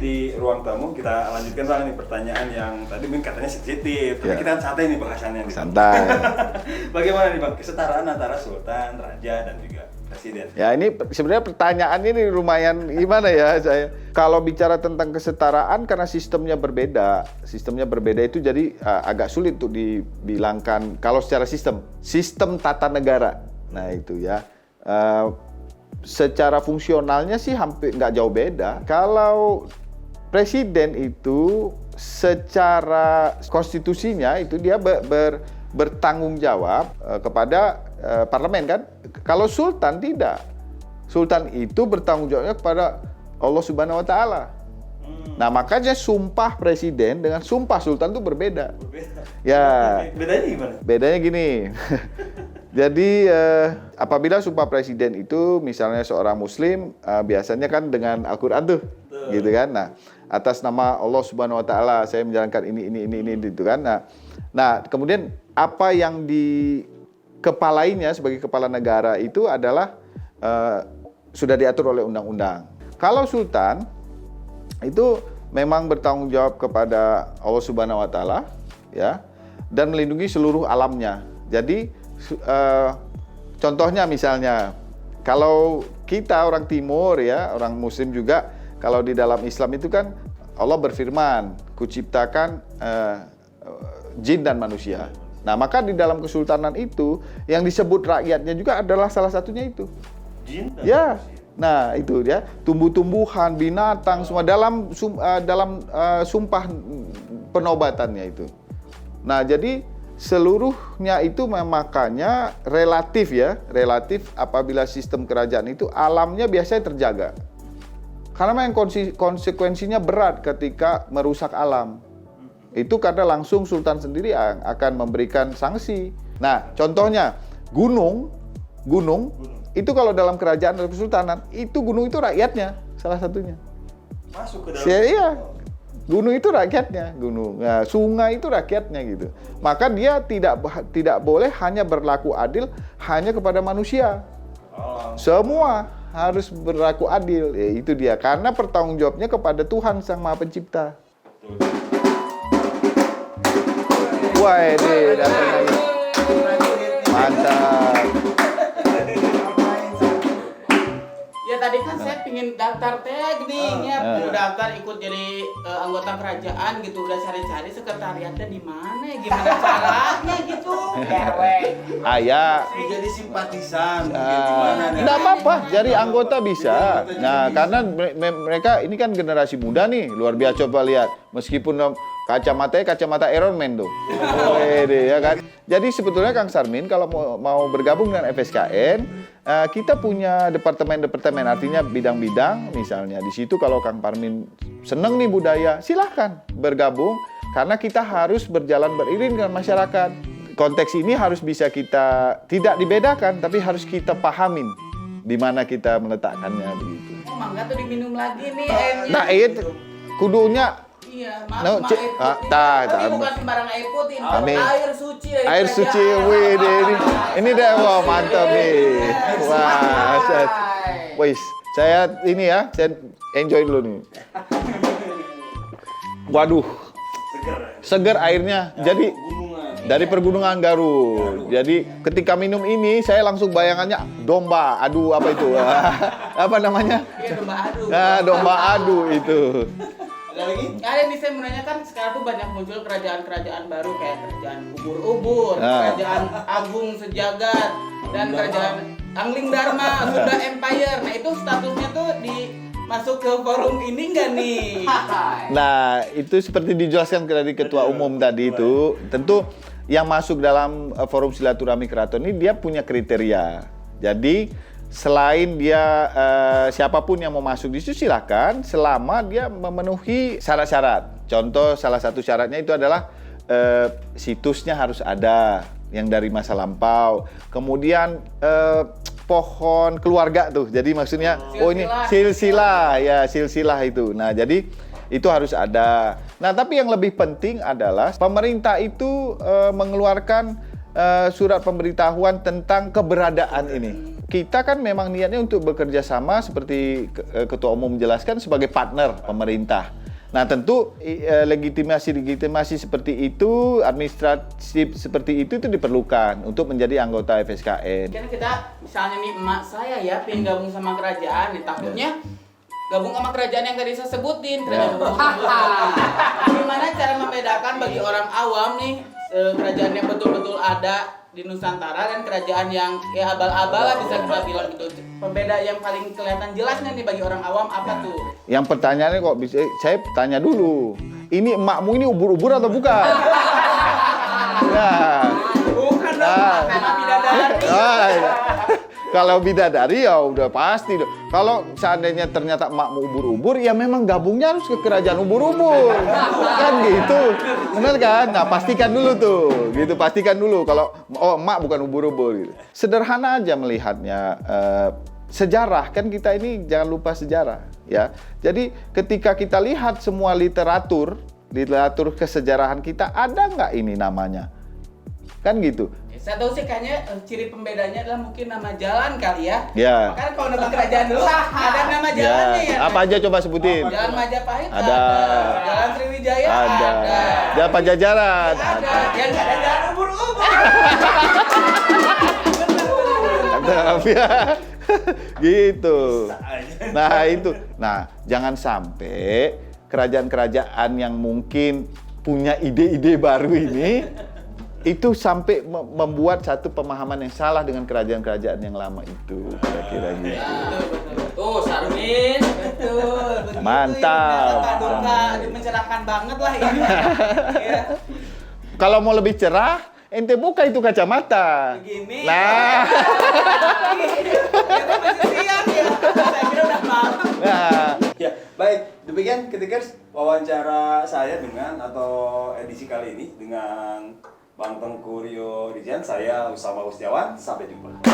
di ruang tamu kita lanjutkan Bang nih pertanyaan yang tadi mungkin katanya sensitif, tapi kita santai nih bahasannya. Santai. Bagaimana nih Bang kesetaraan antara sultan, raja dan juga presiden? Ya ini sebenarnya pertanyaan ini lumayan gimana ya saya. Kalau bicara tentang kesetaraan karena sistemnya berbeda itu jadi agak sulit untuk dibilangkan kalau secara sistem tata negara. Nah itu ya. Secara fungsionalnya sih hampir nggak jauh beda. Kalau presiden itu secara konstitusinya itu dia bertanggung jawab kepada parlemen kan. Kalau sultan tidak. Sultan itu bertanggung jawabnya kepada Allah Subhanahu wa Ta'ala. Nah makanya sumpah presiden dengan sumpah sultan itu berbeda. Ya. Bedanya gimana? Bedanya gini. Jadi apabila sumpah presiden itu misalnya seorang muslim biasanya kan dengan Al-Qur'an tuh. Gitu kan. Nah, atas nama Allah Subhanahu wa Ta'ala saya menjalankan ini gitu kan. Nah, kemudian apa yang dikepalainya sebagai kepala negara itu adalah sudah diatur oleh undang-undang. Kalau sultan itu memang bertanggung jawab kepada Allah Subhanahu wa Ta'ala ya dan melindungi seluruh alamnya. Jadi contohnya misalnya kalau kita orang timur ya, orang muslim juga, kalau di dalam Islam itu kan Allah berfirman, kuciptakan jin dan manusia. Nah, maka di dalam kesultanan itu yang disebut rakyatnya juga adalah salah satunya itu. Jin dan ya. manusia. Nah, itu ya, tumbuh-tumbuhan, binatang semua dalam sumpah penobatannya itu. Nah, jadi seluruhnya itu makanya relatif apabila sistem kerajaan itu alamnya biasanya terjaga. Karena memang konsekuensinya berat ketika merusak alam. Itu karena langsung sultan sendiri akan memberikan sanksi. Nah, contohnya gunung itu kalau dalam kerajaan atau kesultanan, itu gunung itu rakyatnya salah satunya. Masuk ke dalam. Iya. Gunung itu rakyatnya, nah, sungai itu rakyatnya gitu. Maka dia tidak boleh hanya berlaku adil hanya kepada manusia. Semua harus berlaku adil. Ya, itu dia. Karena pertanggungjawabnya kepada Tuhan Sang Maha Pencipta. Wah, ini datang lagi. Mantap. Tadi kan saya pingin daftar tekniknya, mau daftar ikut jadi anggota kerajaan gitu, udah cari-cari sekretariatnya di mana, gimana caranya gitu. Ayah. Jadi simpatisan, gimana? Nggak apa-apa, jadi anggota bisa. Nah, karena mereka ini kan generasi muda nih, luar biasa. Coba lihat, meskipun kacamata Iron Man tuh. Ya kan? Jadi sebetulnya Kang Sarmin kalau mau bergabung dengan FSKN, kita punya departemen-departemen, artinya bidang-bidang. Misalnya di situ kalau Kang Parmin seneng nih budaya, silahkan bergabung. Karena kita harus berjalan beriring dengan masyarakat. Konteks ini harus bisa kita tidak dibedakan, tapi harus kita pahamin di mana kita meletakkannya begitu. Mangga tuh diminum lagi nih airnya. Nah, kudunya. Iya, No, maaf tapi bukan sembarang air putih, air suci dari air kerajaan. suci, wih, ini deh, wah mantap nih, wah, wis, saya enjoy dulu nih. Waduh, seger airnya, jadi dari pergunungan Garut. Jadi ketika minum ini, saya langsung bayangannya domba adu apa itu, apa namanya? Iya, domba adu. Nah, domba adu itu. Ada nih saya menanyakan sekarang tuh banyak muncul kerajaan-kerajaan baru kayak kerajaan ubur-ubur, kerajaan agung sejagat, dan kerajaan Angling Dharma, Sunda Empire. Nah itu statusnya tuh masuk ke forum ini nggak nih? Nah itu seperti dijelaskan dari Ketua Umum tadi itu, tentu yang masuk dalam forum silaturahmi keraton ini dia punya kriteria. Jadi selain dia siapapun yang mau masuk di situ silakan selama dia memenuhi syarat-syarat. Contoh salah satu syaratnya itu adalah situsnya harus ada yang dari masa lampau. Kemudian pohon keluarga tuh. Jadi maksudnya ini silsilah itu. Nah, jadi itu harus ada. Nah, tapi yang lebih penting adalah pemerintah itu mengeluarkan surat pemberitahuan tentang keberadaan ini. kita kan memang niatnya untuk bekerja sama seperti Ketua Umum menjelaskan sebagai partner pemerintah. Nah tentu legitimasi seperti itu, administratif seperti itu diperlukan untuk menjadi anggota FSKN. Kan kita misalnya nih emak saya ya pengen gabung sama kerajaan nih, takutnya gabung sama kerajaan yang tadi saya sebutin. Gimana cara membedakan bagi orang awam nih kerajaan yang betul-betul ada di Nusantara dan kerajaan yang ya abal-abal lah bisa kita bilang gitu. Pembeda yang paling kelihatan jelasnya nih bagi orang awam apa tuh? Yang pertanyaannya kok bisa, saya tanya dulu. Ini emakmu ini ubur-ubur atau bukan? Nah. Bukan dong, karena bidadari. Kalau bidadari ya udah pasti. Kalau seandainya ternyata emakmu ubur-ubur, ya memang gabungnya harus ke kerajaan ubur-ubur. Kan gitu. Benar kan? Nah, pastikan dulu tuh. Gitu, pastikan dulu kalau emak bukan ubur-ubur gitu. Sederhana aja melihatnya. Sejarah kan kita ini jangan lupa sejarah ya. Jadi ketika kita lihat semua literatur kesejarahan kita, ada nggak ini namanya? Kan gitu. Saya tahu sih kayaknya ciri pembedanya adalah mungkin nama jalan kali ya. Ya. Makanya kalau nama kerajaan dulu ada nama jalannya ya. Apa aja coba sebutin? Jalan Majapahit ada. Jalan Sriwijaya ada. Jalan Pajajaran ada. Yang nggak ada jalan ubur-ubur. Ya. Gitu. Nah itu. Nah jangan sampai kerajaan-kerajaan yang mungkin punya ide-ide baru ini itu sampai membuat satu pemahaman yang salah dengan kerajaan-kerajaan yang lama itu, kira-kira gitu. Tuh, Sarmin, betul. Mantap. Mencerahkan banget lah ini. Ya. Kalau mau lebih cerah, ente buka itu kacamata. Begini. Nah. Kita masih siang ya. Saya kira udah malam. Nah. Ya, baik. Demikian ketikers wawancara saya dengan atau edisi kali ini dengan Bang Tengku Rio Rijan, saya Usama Usjawan, sampai jumpa.